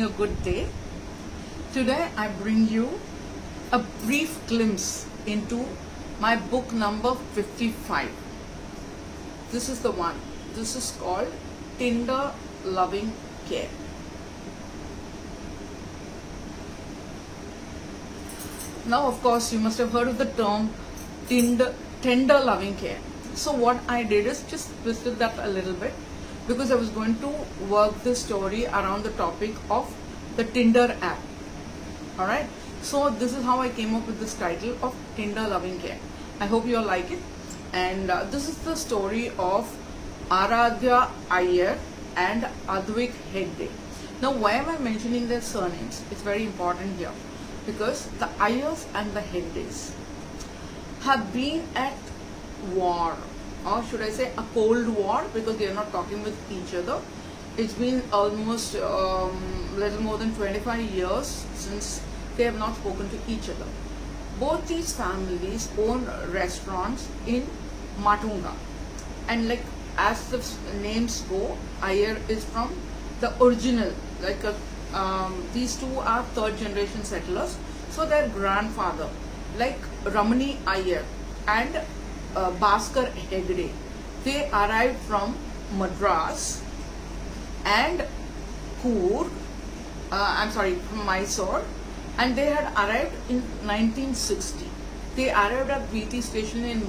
having a good day. Today I bring you a brief glimpse into my book number 55. This is the one. This is called Tender Loving Care. Now, of course, you must have heard of the term tender loving care. So what I did is just twisted that a little bit because I was going to work this story around the topic of the Tinder app. Alright, so this is how I came up with this title of Tender Loving Care. I hope you all like it. And this is the story of Aradhya Iyer and Advik Hegde. Now, why am I mentioning their surnames? It's very important here because the Iyers and the Hegdes have been at war, or should I say a cold war, because they are not talking with each other. It's been almost little more than 25 years since they have not spoken to each other. Both these families own restaurants in Matunga, and like as the names go, Iyer is from the original, these two are third generation settlers. So their grandfather, like Ramani Iyer and Bhaskar Hegde, they arrived from Madras and Coorg, from Mysore, and they had arrived in 1960. They arrived at VT station in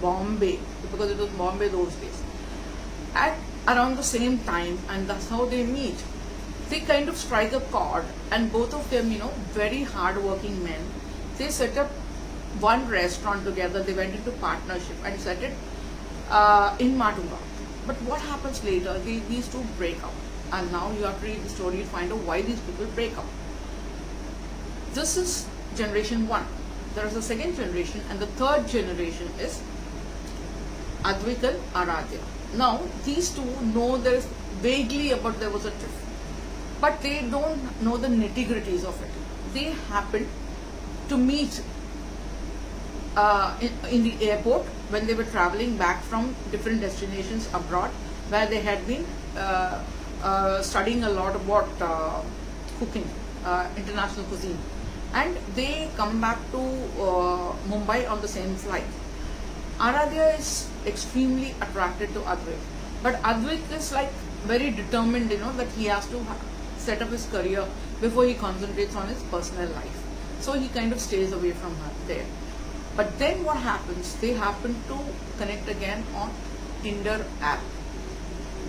Bombay, because it was Bombay those days, at around the same time, and that's how they meet. They kind of strike a chord, and both of them, very hard-working men. They set up one restaurant together. They went into partnership and set it in Matunga. But what happens later? These two break up, and now you have to read the story to find out why these people break up. This is generation one. There is a second generation, and the third generation is Advik and Aradhya. Now, these two know there is vaguely about there was a trip, but they don't know the nitty-gritties of it. They happened to meet in the airport when they were traveling back from different destinations abroad, where they had been studying a lot about cooking, international cuisine, and they come back to Mumbai on the same flight. Aradhya is extremely attracted to Advik, but Advik is like very determined, that he has to set up his career before he concentrates on his personal life. So he kind of stays away from her there. But then what happens? They happen to connect again on Tinder app,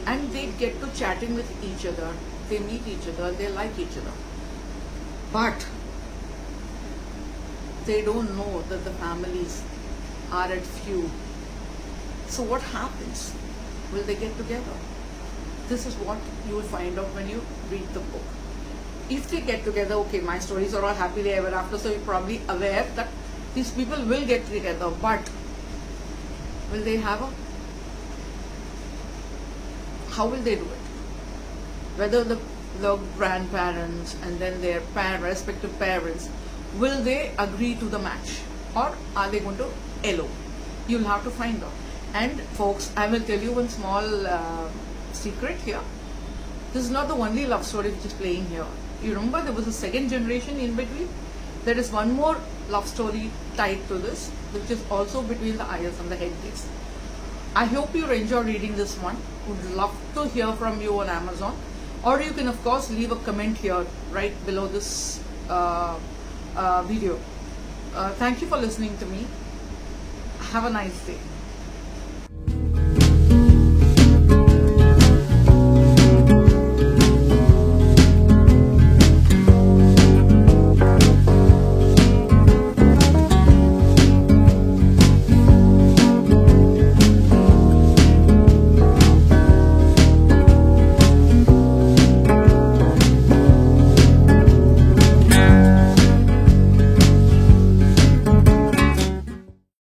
and they get to chatting with each other. They meet each other. They like each other, but they don't know that the families are at feud. So what happens? Will they get together? This is what you will find out when you read the book. If they get together, okay, my stories are all happily ever after, so you're probably aware that these people will get together, but will they have how will they do it? Whether the grandparents and then their respective parents, will they agree to the match, or are they going to elope? You'll have to find out. And folks, I will tell you one small secret here. This is not the only love story which is playing here. You remember there was a second generation in between? There is one more love story tied to this, which is also between the Iyers and the Hegdes. I hope you enjoy reading this one. Would love to hear from you on Amazon, or you can of course leave a comment here right below this video. Thank you for listening to me. Have a nice day.